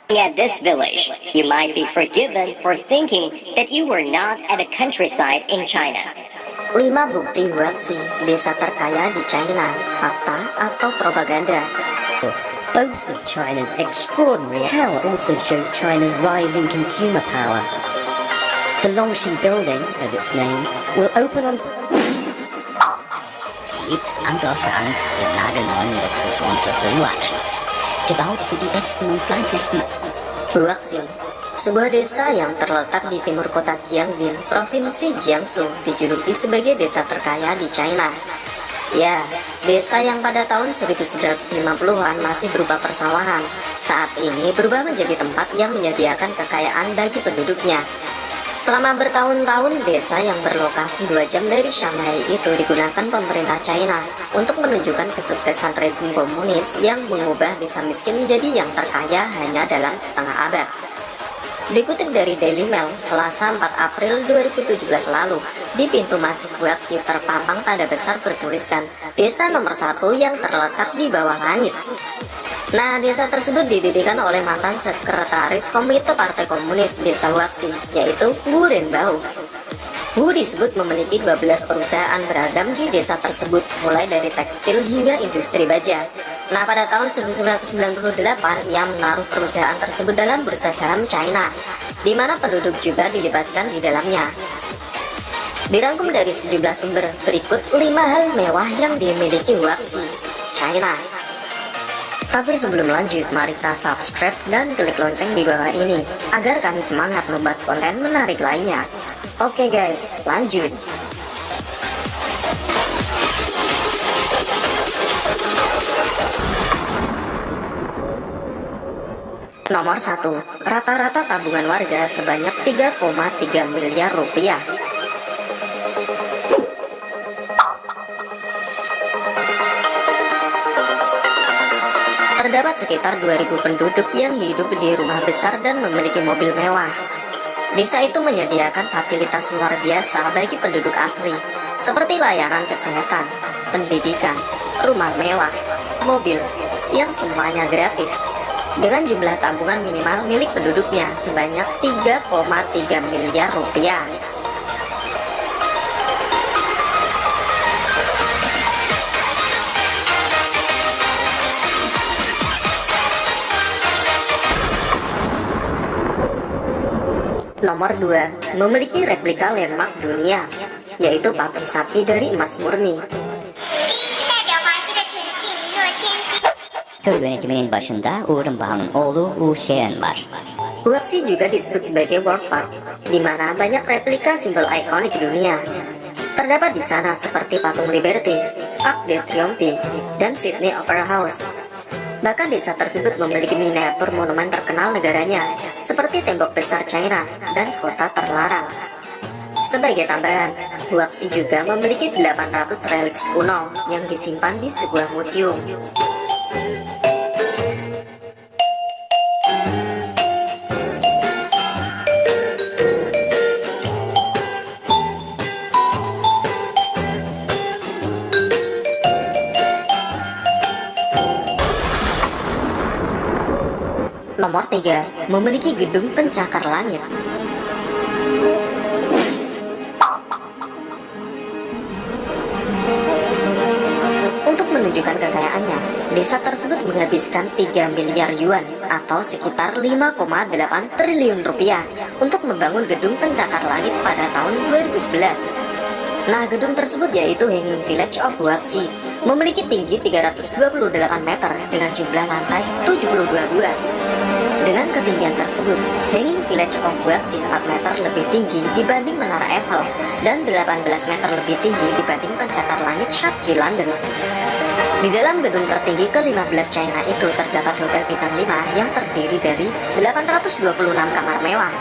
At this village, you might be forgiven for thinking that you were not at a countryside in China. 5 bukti Huaxi, desa terkaya di China, fakta atau propaganda. Both of China's extraordinary power also shows China's rising consumer power. The Longxi Building, as it's named, will open on... Lebt an Dorfrand im nagelneuen Luxuswohnviertel Huaxis, gebaut für die besten und fleißigsten. Huaxi, sebuah desa yang terletak di timur kota Jiangxin, provinsi Jiangsu, dijuluki sebagai desa terkaya di China. Ya, desa yang pada tahun 1950-an masih berupa persawahan, saat ini berubah menjadi tempat yang menyediakan kekayaan bagi penduduknya. Selama bertahun-tahun, desa yang berlokasi 2 jam dari Shanghai itu digunakan pemerintah China untuk menunjukkan kesuksesan rezim komunis yang mengubah desa miskin menjadi yang terkaya hanya dalam setengah abad. Dikutip dari Daily Mail, Selasa 4 April 2017 lalu, di pintu masuk Huaxi terpampang tanda besar bertuliskan desa nomor 1 yang terletak di bawah langit. Nah, desa tersebut didirikan oleh mantan sekretaris komite Partai Komunis Desa Huaxi, yaitu Wu Renbao. Wu disebut memiliki 12 perusahaan beragam di desa tersebut, mulai dari tekstil hingga industri baja. Nah, pada tahun 1998, ia menaruh perusahaan tersebut dalam bursa saham China, di mana penduduk juga dilibatkan di dalamnya. Dirangkum dari sejumlah sumber, berikut 5 hal mewah yang dimiliki Huaxi, China. Tapi sebelum lanjut, mari kita subscribe dan klik lonceng di bawah ini, agar kami semangat membuat konten menarik lainnya. Oke guys, lanjut. Nomor 1, rata-rata tabungan warga sebanyak 3,3 miliar rupiah. Terdapat sekitar 2.000 penduduk yang hidup di rumah besar dan memiliki mobil mewah. Desa itu menyediakan fasilitas luar biasa bagi penduduk asli, seperti layanan kesehatan, pendidikan, rumah mewah, mobil, yang semuanya gratis. Dengan jumlah tabungan minimal milik penduduknya sebanyak 3,3 miliar rupiah. Nomor 2, memiliki replika landmark dunia, yaitu patung sapi dari emas murni. Köy yönetiminin başında Uğur'un Bağ'ın oğlu Wu Xian var. Huaxi juga disebut sebagai World Park, di mana banyak replika simbol ikonik dunia. Terdapat di sana seperti patung Liberty, Arc de Triomphe, dan Sydney Opera House. Bahkan desa tersebut memiliki miniatur monumen terkenal negaranya, seperti tembok besar China dan kota terlarang. Sebagai tambahan, Huaxi juga memiliki 800 relik kuno yang disimpan di sebuah museum. Nomor 3, memiliki gedung pencakar langit. Untuk menunjukkan kekayaannya, desa tersebut menghabiskan 3 miliar yuan atau sekitar 5,8 triliun rupiah untuk membangun gedung pencakar langit pada tahun 2011. Nah, gedung tersebut yaitu Hanging Village of Huaxi, memiliki tinggi 328 meter dengan jumlah lantai 72 gua. Dengan ketinggian tersebut, Hanging Village of Huaxi 4 meter lebih tinggi dibanding Menara Eiffel dan 18 meter lebih tinggi dibanding pencakar langit Shard di London. Di dalam gedung tertinggi ke-15 China itu terdapat Hotel Bintang 5 yang terdiri dari 826 kamar mewah.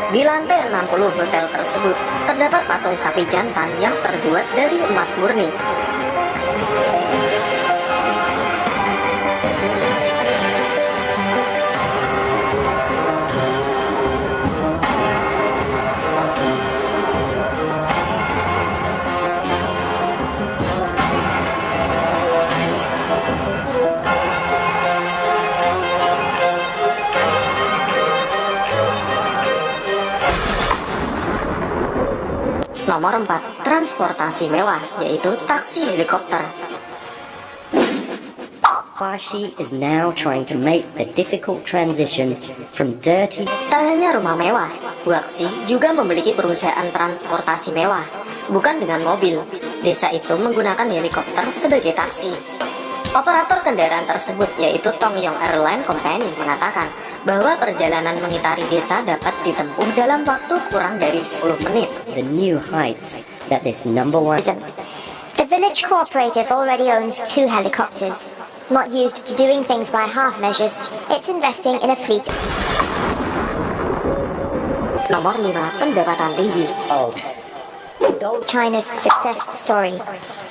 Di lantai 60 hotel tersebut terdapat patung sapi jantan yang terbuat dari emas murni. Nomor 4, transportasi mewah, yaitu taksi helikopter. Huaxi is now trying to make the difficult transition from dirty. Tak hanya rumah mewah, Huaxi juga memiliki perusahaan transportasi mewah. Bukan dengan mobil, desa itu menggunakan helikopter sebagai taksi. Operator kendaraan tersebut, yaitu Tongyong Airline Company, mengatakan bahwa perjalanan mengitari desa dapat ditempuh dalam waktu kurang dari 10 menit. The new heights that this number one The village cooperative already owns 2 helicopters. Not used to doing things by half measures, it's investing in a fleet. Nomor 5, pendapatan tinggi. China's success story.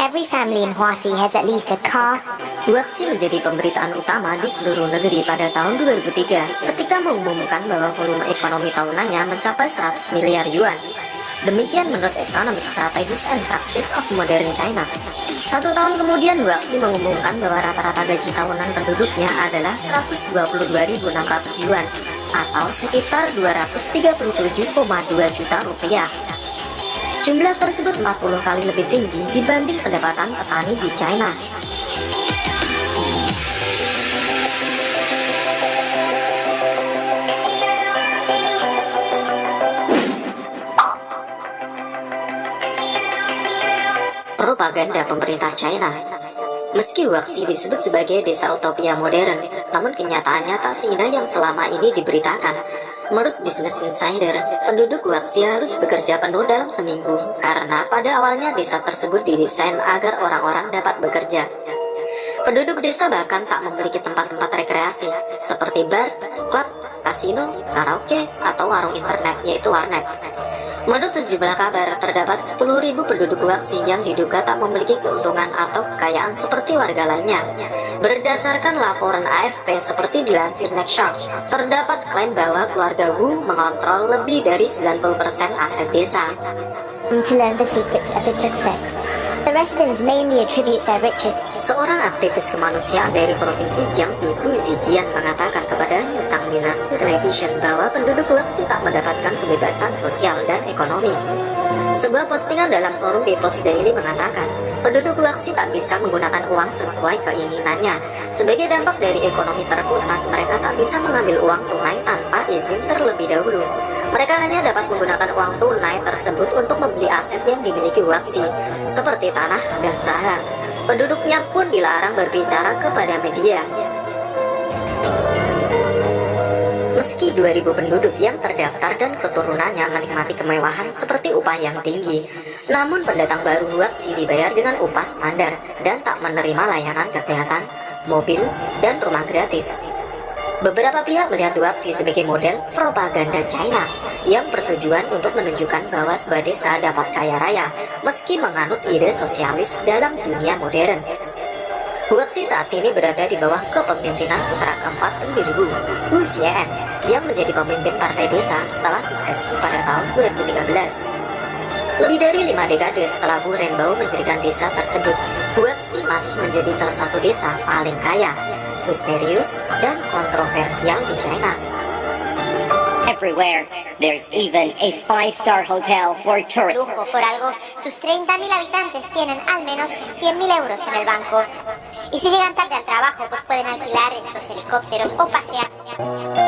Every family in Huaxi has at least a car. Huaxi menjadi pemberitaan utama di seluruh negeri pada tahun 2003 ketika mengumumkan bahwa volume ekonomi tahunannya mencapai 100 miliar yuan. Demikian menurut Economic Strategies and Practice of Modern China. 1 tahun kemudian, Huaxi mengumumkan bahwa rata-rata gaji tahunan penduduknya adalah 122.600 yuan atau sekitar 237,2 juta rupiah. Jumlah tersebut 40 kali lebih tinggi dibanding pendapatan petani di China. Propaganda pemerintah China. Meski Huaxi disebut sebagai desa utopia modern, namun kenyataannya tak seindah yang selama ini diberitakan. Menurut Business Insider, penduduk Huaxi harus bekerja penuh dalam seminggu karena pada awalnya desa tersebut didesain agar orang-orang dapat bekerja. Penduduk desa bahkan tak memiliki tempat-tempat rekreasi seperti bar, klub, kasino, karaoke, atau warung internet, yaitu warnet. Menurut sejumlah kabar, terdapat 10.000 penduduk Huaxi yang diduga tak memiliki keuntungan atau kekayaan seperti warga lainnya. Berdasarkan laporan AFP seperti dilansir Nextshark, terdapat klaim bahwa keluarga Wu mengontrol lebih dari 90% aset desa. To learn the secrets of its success. The residents mainly attribute their riches. Seorang aktivis kemanusiaan dari provinsi Jiangsu, Gu Zijian, mengatakan kepada Tang Dynasty Television bahwa penduduk Huaxi tak mendapatkan kebebasan sosial dan ekonomi. Sebuah postingan dalam forum People's Daily mengatakan, penduduk Huaxi tak bisa menggunakan uang sesuai keinginannya. Sebagai dampak dari ekonomi terpusat, mereka tak bisa mengambil uang tunai tanpa izin terlebih dahulu. Mereka hanya dapat menggunakan uang tunai tersebut untuk membeli aset yang dimiliki Huaxi, seperti tanah dan saham. Penduduknya pun dilarang berbicara kepada media. Meski 2.000 penduduk yang terdaftar dan keturunannya menikmati kemewahan seperti upah yang tinggi, namun pendatang baru Huaxi dibayar dengan upah standar dan tak menerima layanan kesehatan, mobil, dan rumah gratis. Beberapa pihak melihat Huaxi sebagai model propaganda China yang bertujuan untuk menunjukkan bahwa sebuah desa dapat kaya raya meski menganut ide sosialis dalam dunia modern. Huaxi saat ini berada di bawah kepemimpinan putra keempat pendiri Wu Xian, yang menjadi pemimpin partai desa setelah sukses pada tahun 2013. Lebih dari 5 dekade setelah Wu Renbao mendirikan desa tersebut, Huaxi masih menjadi salah satu desa paling kaya, misterius, dan kontroversial di China. Everywhere, there's even a 5-star hotel for tourists. Lujo por algo, sus 30.000 habitantes tienen al menos 100.000 euros en el banco. Y si llegan tarde al trabajo, pues pueden alquilar estos helicópteros o pasear.